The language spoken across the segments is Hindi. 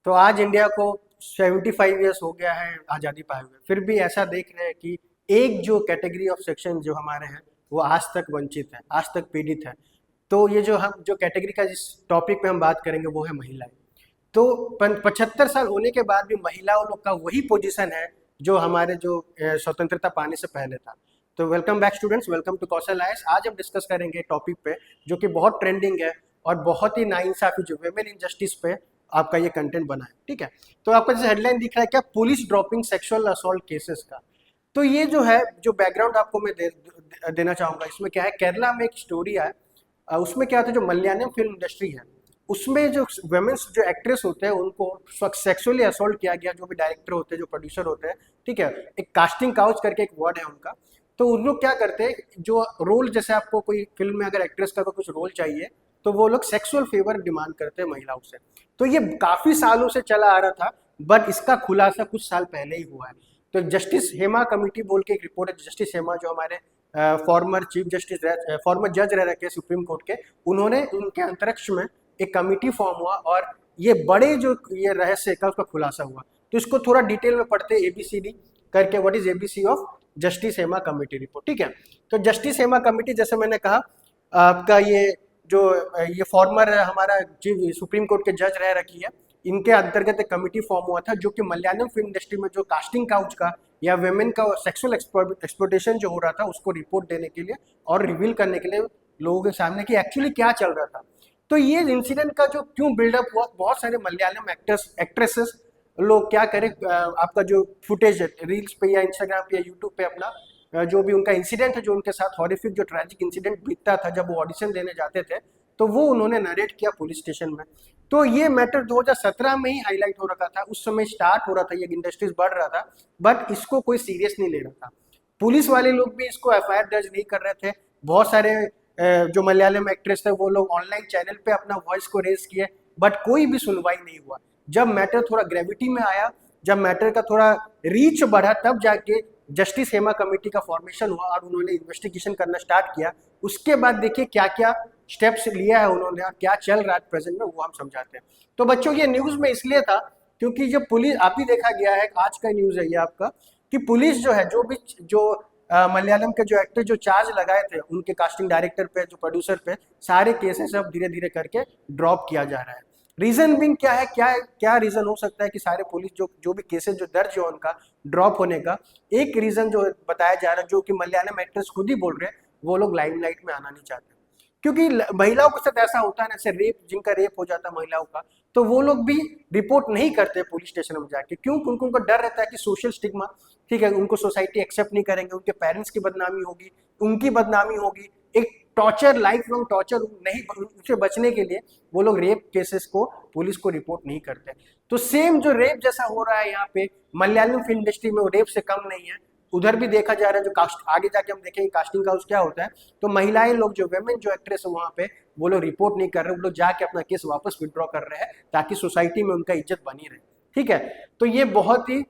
तो आज इंडिया को 75 ईयर्स हो गया है आज़ादी पाए हुए, फिर भी ऐसा देख रहे हैं कि एक जो कैटेगरी ऑफ सेक्शन जो हमारे हैं वो आज तक वंचित है, आज तक पीड़ित है। तो ये जो कैटेगरी का जिस टॉपिक पे हम बात करेंगे वो है महिलाएं। तो 75 साल होने के बाद भी महिलाओं लोग का वही पोजीशन है जो हमारे जो स्वतंत्रता पाने से पहले था। तो welcome back students, welcome to Kaushal IAS. आज हम डिस्कस करेंगे टॉपिक पे जो कि बहुत ट्रेंडिंग है और बहुत ही नाइंसाफी जो वेमेन इनजस्टिस पे आपका ये कंटेंट बना है। ठीक है, तो आपका जैसे हेडलाइन दिख रहा है क्या, police dropping sexual assault cases का। तो ये जो है जो बैकग्राउंड आपको मैं देना चाहूंगा, इसमें क्या है, केरला में एक स्टोरी है। उसमें क्या होता है, जो मलयालम फिल्म इंडस्ट्री है उसमें जो वेमेन्स जो एक्ट्रेस होते हैं उनको सेक्सुअली असॉल्ट किया गया, जो भी डायरेक्टर होते हैं, जो प्रोड्यूसर होते हैं। ठीक है, एक कास्टिंग काउच करके एक वर्ड है उनका। तो उन लोग क्या करते हैं, जो रोल जैसे आपको कोई फिल्म में अगर एक्ट्रेस का कुछ रोल चाहिए तो वो लोग सेक्सुअल फेवर डिमांड करते हैं महिलाओं से। तो ये काफी सालों से चला आ रहा था, बट इसका खुलासा कुछ साल पहले ही हुआ है। तो जस्टिस हेमा कमेटी बोल के एक रिपोर्ट है, जस्टिस हेमा जो हमारे फॉर्मर चीफ जस्टिस फॉर्मर जज रह रखे सुप्रीम कोर्ट के, उन्होंने उनके अंतरिक्ष में एक कमेटी फॉर्म हुआ और ये बड़े जो ये रहस्य का उसका खुलासा हुआ। तो इसको थोड़ा डिटेल में पढ़ते ABCD करके, what is ABC of justice Hema committee report. ठीक है, तो जस्टिस हेमा कमेटी जैसे मैंने कहा आपका ये फॉर्मर हमारा सुप्रीम कोर्ट के जज रह रखी है, इनके अंतर्गत एक कमेटी फॉर्म हुआ था जो कि मलयालम फिल्म इंडस्ट्री में जो कास्टिंग काउच का या वेमेन का सेक्सुअल एक्सप्लॉयटेशन जो हो रहा था उसको रिपोर्ट देने के लिए और रिवील करने के लिए लोगों के सामने कि एक्चुअली क्या चल रहा था। तो ये इंसिडेंट का जो क्यों बिल्डअप हुआ, बहुत सारे मलयालम एक्ट्रेसेस लोग क्या करें, आपका जो फुटेज है रील्स पे या इंस्टाग्राम पे या यूट्यूब पे अपना जो भी उनका इंसिडेंट है, जो उनके साथ हॉरिफिक जो ट्रैजिक इंसिडेंट बीतता था जब वो ऑडिशन देने जाते थे, तो वो उन्होंने नरेट किया पुलिस स्टेशन में। तो ये मैटर 2017 में ही हाईलाइट हो रखा था, उस समय स्टार्ट हो रहा था, ये इंडस्ट्रीज बढ़ रहा था, बट इसको कोई सीरियस नहीं ले रहा था। पुलिस वाले लोग भी इसको FIR दर्ज नहीं कर रहे थे। बहुत सारे जो मलयालम एक्ट्रेस थे वो लोग ऑनलाइन चैनल पे अपना वॉइस को रेज किए, बट कोई भी सुनवाई नहीं हुआ। जब मैटर थोड़ा ग्रेविटी में आया, जब मैटर का थोड़ा रीच बढ़ा, तब जाके जस्टिस हेमा कमेटी का फॉर्मेशन हुआ और उन्होंने इन्वेस्टिगेशन करना स्टार्ट किया। उसके बाद देखिए क्या क्या स्टेप्स लिया है उन्होंने और क्या चल रहा है प्रेजेंट में, वो हम समझाते हैं। तो बच्चों ये न्यूज में इसलिए था क्योंकि जब पुलिस, आप ही देखा गया है, आज का न्यूज है ये आपका, कि पुलिस जो है जो मलयालम के जो एक्टर जो चार्ज लगाए थे उनके कास्टिंग डायरेक्टर पे, जो प्रोड्यूसर पे, सारे केसेस अब धीरे धीरे करके ड्रॉप किया जा रहा है। रीजन बिंग क्या है, क्या रीजन हो सकता है कि सारे पुलिस जो भी केसेस जो दर्ज है उनका ड्रॉप होने का? एक रीजन जो बताया जा रहा है, जो कि मलयालम एक्टर्स खुद ही बोल रहे हैं, वो लोग लाइमलाइट में आना नहीं चाहते। क्योंकि महिलाओं के साथ ऐसा होता है ना, जैसे रेप, जिनका रेप हो जाता है महिलाओं का, तो वो लोग भी रिपोर्ट नहीं करते पुलिस स्टेशन में जाके। क्यों? क्योंकि उनको डर रहता है कि सोशल स्टिग्मा, ठीक है, उनको सोसाइटी एक्सेप्ट नहीं करेंगे, उनके पेरेंट्स की बदनामी होगी, उनकी बदनामी होगी, एक टॉर्चर, लाइफ लॉन्ग टॉर्चर नहीं, उससे बचने के लिए वो लोग रेप केसेस को पुलिस को रिपोर्ट नहीं करते। तो सेम जो रेप जैसा हो रहा है यहाँ पे मलयालम फिल्म इंडस्ट्री में, वो रेप से कम नहीं है। उधर भी देखा जा रहा है, जो कास्ट, आगे जाके हम देखेंगे कास्टिंग काउच क्या होता है। तो महिलाएं लोग, जो वेमेन जो एक्ट्रेस है वहां पे, वो लोग रिपोर्ट नहीं कर रहे, वो लोग जाके अपना केस वापस विड्रॉ कर रहे हैं ताकि सोसाइटी में उनका इज्जत बनी रहे। ठीक है, तो ये बहुत ही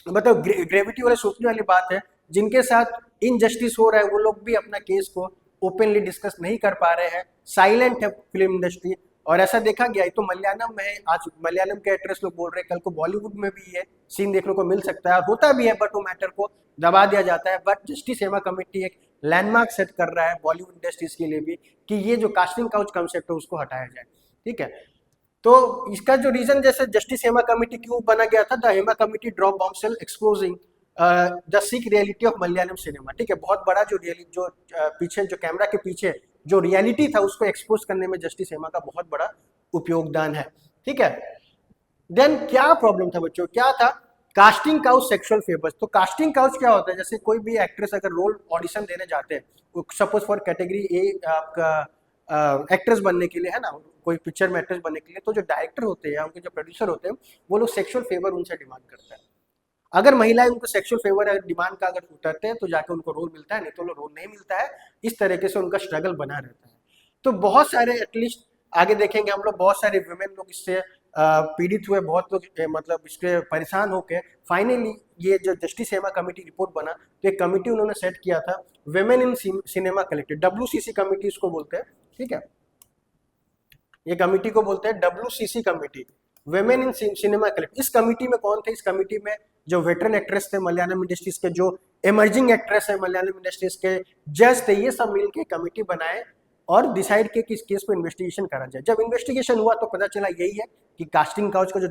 मतलब ग्रेविटी वाले सोचने वाली बात है। जिनके साथ इनजस्टिस हो रहा है वो लोग भी अपना केस को ओपनली डिस्कस नहीं कर पा रहे हैं, साइलेंट है फिल्म इंडस्ट्री। और ऐसा देखा गया है, तो मलयालम में आज मलयालम के एक्ट्रेस लोग बोल रहे हैं, कल को बॉलीवुड में भी ये सीन देखने को मिल सकता है, होता भी है, बट वो मैटर को दबा दिया जाता है। बट जस्टिस हेमा कमेटी एक लैंडमार्क सेट कर रहा है बॉलीवुड इंडस्ट्रीज के लिए भी, कि ये जो कास्टिंग काउच कंसेप्ट है उसको हटाया जाए। ठीक है, तो इसका जो रीजन, जैसे जस्टिस हेमा कमेटी क्यों बना गया था, the Hema committee drop bombshell exposing the sick reality of Malayalam cinema. ठीक है, बहुत बड़ा जो पीछे जो कैमरा के पीछे जो रियलिटी था उसको एक्सपोज करने में जस्टिस हेमा का बहुत बड़ा उपयोगदान है। ठीक है, देन क्या प्रॉब्लम था बच्चों, क्या था? Casting couch sexual favours. तो कास्टिंग काउच क्या होता है? जैसे कोई भी एक्ट्रेस अगर रोल ऑडिशन देने जाते हैं, सपोज फॉर कैटेगरी ए आपका एक्ट्रेस बनने के लिए, है ना, कोई पिक्चर में एक्ट्रेस बनने के लिए, तो जो डायरेक्टर होते हैं या उनके जो प्रोड्यूसर होते हैं वो लोग सेक्सुअल फेवर उनसे डिमांड करते हैं। अगर महिलाएं उनको सेक्सुअल फेवर डिमांड का अगर उतरते हैं तो जाके उनको रोल मिलता है, नहीं तो रोल नहीं मिलता है। इस तरीके से उनका स्ट्रगल बना रहता है। तो बहुत सारे, एटलीस्ट आगे देखेंगे हम लोग, बहुत सारे वुमेन लोग इससे पीड़ित हुए, बहुत लोग मतलब इसके परेशान होकर फाइनली ये जो जस्टिस हेमा कमेटी रिपोर्ट बना, तो एक कमेटी उन्होंने सेट किया था, women in cinema collective, WCC committee इसको बोलते हैं। ठीक है, ये कमेटी को बोलते हैं WCC committee, women in cinema collective. इस कमिटी में कौन थे? इस कमिटी में जो वेटरन एक्ट्रेस थे मलयालम इंडस्ट्रीज के, जो इमर्जिंग एक्ट्रेस है मलयालम इंडस्ट्रीज के, जज थे, ये सब मिलके कमिटी बनाए और डिसाइड किया कि इस केस को इन्वेस्टिगेशन करा जाए। जब इन्वेस्टिगेशन हुआ तो पता चला यही है कि कास्टिंग काउच का जो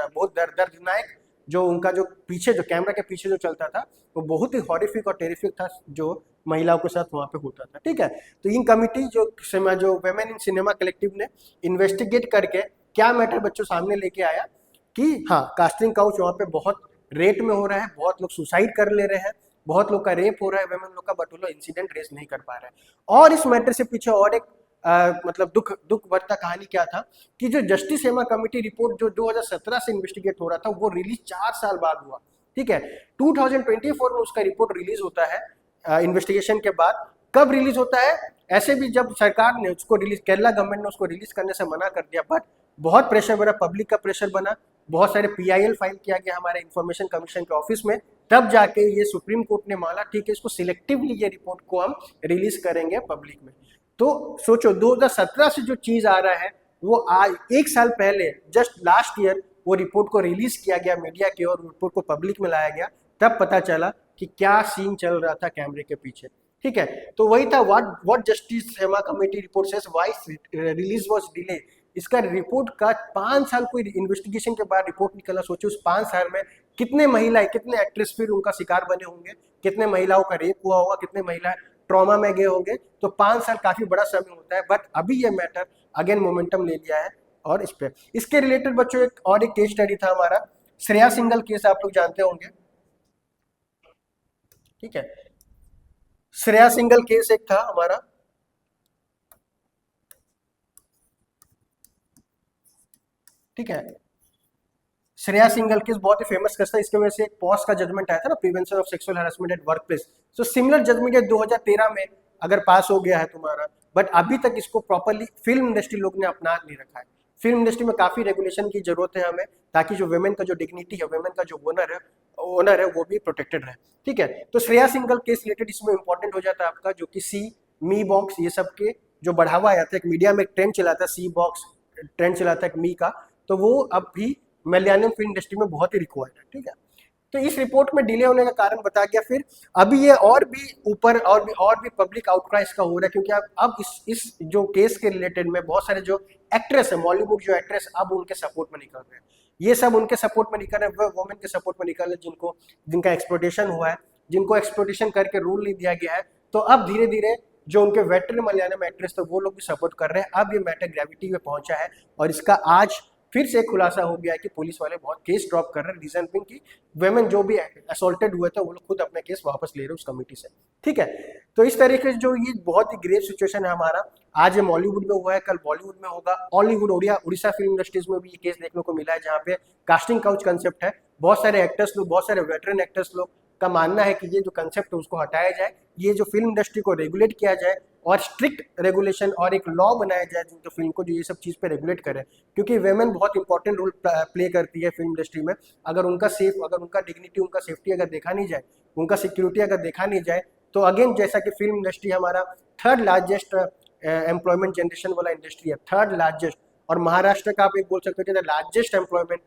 बहुत दर्दनाक, जो उनका जो पीछे, जो कैमरा के पीछे जो चलता था, वो बहुत ही हॉरिफिक और टेरिफिक था, जो महिलाओं के साथ वहाँ पे होता था। ठीक है, तो इन कमिटी जो वेमेन इन सिनेमा कलेक्टिव ने इन्वेस्टिगेट करके क्या मैटर बच्चों सामने लेके आया कि हाँ, कास्टिंग काउच वहाँ पे बहुत रेट में हो रहा है, बहुत लोग सुसाइड कर ले रहे हैं, बहुत लोग का रेप हो रहा है वेमेन लोग का, बट वो लोग इंसिडेंट रेस नहीं कर पा रहे हैं। और इस मैटर से पीछे और एक मतलब दुख भरता कहानी क्या था कि जो जस्टिस हेमा कमेटी रिपोर्ट जो 2017 से इन्वेस्टिगेट हो रहा था, वो रिलीज 4 साल बाद हुआ। ठीक है, 2024 में उसका रिपोर्ट रिलीज होता है इन्वेस्टिगेशन के बाद। कब रिलीज होता है? ऐसे भी जब सरकार ने उसको रिलीज, केरला गवर्नमेंट ने उसको रिलीज करने से मना कर दिया, बट बहुत प्रेशर बना, पब्लिक का प्रेशर बना, बहुत सारे PIL फाइल किया गया हमारे इंफॉर्मेशन कमीशन के ऑफिस में, तब जाके ये सुप्रीम कोर्ट ने माना ठीक है, इसको सिलेक्टिवली ये रिपोर्ट को हम रिलीज करेंगे पब्लिक में। तो सोचो 2017 से जो चीज आ रहा है, वो आज 1 साल पहले, जस्ट लास्ट ईयर, वो रिपोर्ट को रिलीज किया गया मीडिया की और रिपोर्ट को पब्लिक में लाया गया, तब पता चला कि क्या सीन चल रहा था कैमरे के पीछे। ठीक है, तो वही था what justice Hema committee report says why release was delay. इसका रिपोर्ट का 5 साल कोई इन्वेस्टिगेशन के बाद रिपोर्ट निकला। सोचो उस 5 साल में कितने महिलाएं, कितने एक्ट्रेस फिर उनका शिकार बने होंगे, कितने महिलाओं का रेप हुआ होगा, कितने महिलाएं ट्रॉमा में गए होंगे। तो 5 साल काफी बड़ा समय होता है, बट अभी ये मैटर अगेन मोमेंटम ले लिया है। और इस पे इसके रिलेटेड बच्चों एक केस स्टडी था हमारा, श्रेया सिंगल केस आप लोग जानते होंगे। ठीक है, श्रेया सिंगल केस एक था हमारा। ठीक है, श्रेया सिंगल केस बहुत ही फेमस केस था, इसके वजह से एक पॉस का जजमेंट आया था ना, prevention of sexual harassment at work place. तो सिमिलर जजमेंट 2013 में अगर पास हो गया है तुम्हारा, बट अभी तक इसको प्रॉपरली फिल्म इंडस्ट्री लोग ने अपना नहीं रखा है। फिल्म इंडस्ट्री में काफी रेगुलेशन की जरूरत है हमें, ताकि जो वेमेन का जो डिग्निटी है, वेमेन का जो ओनर है वो भी प्रोटेक्टेड रहे। ठीक है, तो श्रेया सिंगल केस रिलेटेड इसमें इंपॉर्टेंट हो जाता है आपका, जो कि सी मी बॉक्स ये सब के जो बढ़ावा आया था, एक मीडिया में एक ट्रेंड चला था, सी बॉक्स ट्रेंड चला था एक मी का, तो वो अब भी मलयालम फिल्म इंडस्ट्री में बहुत ही रिक्वायर्ड है। ठीक है, तो इस रिपोर्ट में डिले होने का कारण बताया गया। फिर अभी ये और भी ऊपर और भी पब्लिक आउटक्राई इसका हो रहा है, क्योंकि अब इस जो केस के रिलेटेड में बहुत सारे जो एक्ट्रेस है, बॉलीवुड जो एक्ट्रेस, अब उनके सपोर्ट में निकल रहे हैं। ये सब उनके सपोर्ट में निकल रहे हैं, वो वुमेन के सपोर्ट में निकल रहे हैं जिनका एक्सप्लोटेशन हुआ है, जिनको एक्सप्लोटेशन करके रूल नहीं दिया गया है। तो अब धीरे धीरे जो उनके वेटरन मलयालम एक्ट्रेस थे वो लोग भी सपोर्ट कर रहे हैं। अब ये मैटर ग्रेविटी में पहुंचा है और इसका आज फिर से खुलासा हो गया है कि पुलिस वाले बहुत केस ड्रॉप कर रहे हैं, रीजन बिंग कि वेमेन जो भी असोल्टेड हुए थे वो लोग खुद अपने केस वापस ले रहे हैं उस कमेटी से। ठीक है, तो इस तरीके से जो ये बहुत ही ग्रेव सिचुएशन है हमारा, आज ये मॉलीवुड में हुआ है, कल बॉलीवुड में होगा, हॉलीवुड उड़ीसा फिल्म इंडस्ट्रीज में भी ये केस देखने को मिला है, जहाँ पे कास्टिंग काउच कंसेप्ट है। बहुत सारे एक्टर्स लोग, बहुत सारे वेटरन एक्टर्स लोग का मानना है कि ये जो कंसेप्ट है उसको हटाया जाए, ये जो फिल्म इंडस्ट्री को रेगुलेट किया जाए और स्ट्रिक्ट रेगुलेशन और एक लॉ बनाया जाए जो फिल्म को जो ये सब चीज़ पे रेगुलेट करे, क्योंकि वेमेन बहुत इंपॉर्टेंट रोल प्ले करती है फिल्म इंडस्ट्री में। अगर उनका डिग्निटी, उनका सेफ्टी अगर देखा नहीं जाए, उनका सिक्योरिटी अगर देखा नहीं जाए, तो अगेन जैसा कि फिल्म इंडस्ट्री हमारा थर्ड लार्जेस्ट एम्प्लॉयमेंट जनरेशन वाला इंडस्ट्री है, थर्ड लार्जेस्ट, और महाराष्ट्र का आप एक बोल सकते हो लार्जेस्ट एम्प्लॉयमेंट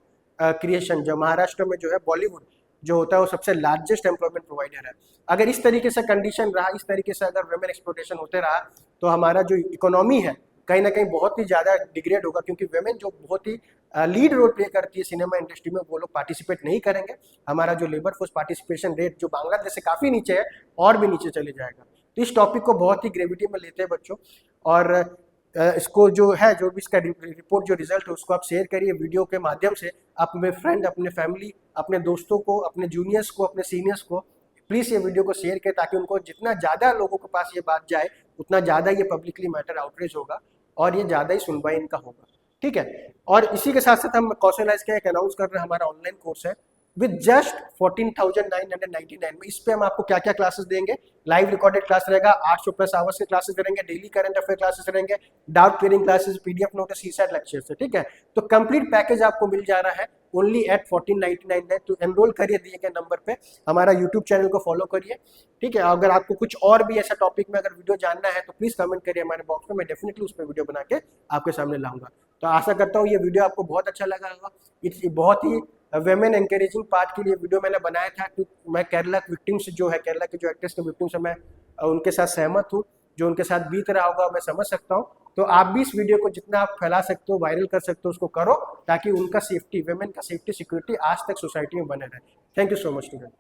क्रिएशन, जो महाराष्ट्र में जो है बॉलीवुड जो होता है वो सबसे लार्जेस्ट एम्प्लॉयमेंट प्रोवाइडर है। अगर इस तरीके से कंडीशन रहा, इस तरीके से अगर वेमेन एक्सप्लोटेशन होते रहा, तो हमारा जो इकोनॉमी है कहीं ना कहीं बहुत ही ज़्यादा डिग्रेड होगा, क्योंकि वेमेन जो बहुत ही लीड रोल प्ले करती है सिनेमा इंडस्ट्री में, वो लोग पार्टिसिपेट नहीं करेंगे। हमारा जो लेबर फोर्स पार्टिसिपेशन रेट जो बांग्लादेश से काफ़ी नीचे है, और भी नीचे चले जाएगा। तो इस टॉपिक को बहुत ही ग्रेविटी में लेते हैं बच्चों, और इसको जो है, जो भी इसका रिपोर्ट जो रिजल्ट है उसको आप शेयर करिए वीडियो के माध्यम से, अपने फ्रेंड, अपने फैमिली, अपने दोस्तों को, अपने जूनियर्स को, अपने सीनियर्स को प्लीज़ ये वीडियो को शेयर करें, ताकि उनको जितना ज़्यादा लोगों के पास ये बात जाए, उतना ज़्यादा ये पब्लिकली मैटर आउटरीच होगा और ये ज़्यादा ही सुनवाई इनका होगा। ठीक है, और इसी के साथ साथ हम कौशलाइज का एक अनाउंस कर रहे हैं, हमारा ऑनलाइन कोर्स है विद जस्ट 14,999 में। इस पे हम आपको क्या क्या क्लासेस देंगे, लाइव रिकॉर्डेड क्लास रहेगा, 800+ आवर्स के क्लासेस रहेंगे, डेली करंट अफेयर क्लासेस रहेंगे, doubt clearing classes, PDF notice, CSAT lectures है। ठीक है, तो कंप्लीट पैकेज आपको मिल जा रहा है ओनली एट 1499 है। तो एनरोल करिए दिए गए नंबर पे, हमारा यूट्यूब चैनल को फॉलो करिए, ठीक है। अगर आपको कुछ और भी ऐसा टॉपिक में अगर वीडियो जानना है तो प्लीज़ कमेंट करिए हमारे बॉक्स में, मैं डेफिनेटली उस पर वीडियो बना के आपके सामने लाऊंगा। तो आशा करता हूँ ये वीडियो आपको बहुत अच्छा लगा होगा। बहुत ही वेमेन एनकरेजिंग पार्ट के लिए वीडियो मैंने बनाया था, क्योंकि मैं केरला विक्टिम्स जो है, केरला के जो एक्टर्स के विक्टिम्स है, मैं उनके साथ सहमत हूँ। जो उनके साथ बीत रहा होगा मैं समझ सकता हूँ। तो आप भी इस वीडियो को जितना आप फैला सकते हो, वायरल कर सकते हो, उसको करो, ताकि उनका सेफ्टी, वेमेन का सेफ्टी सिक्योरिटी आज तक सोसाइटी में बने रहे। Thank you so much student.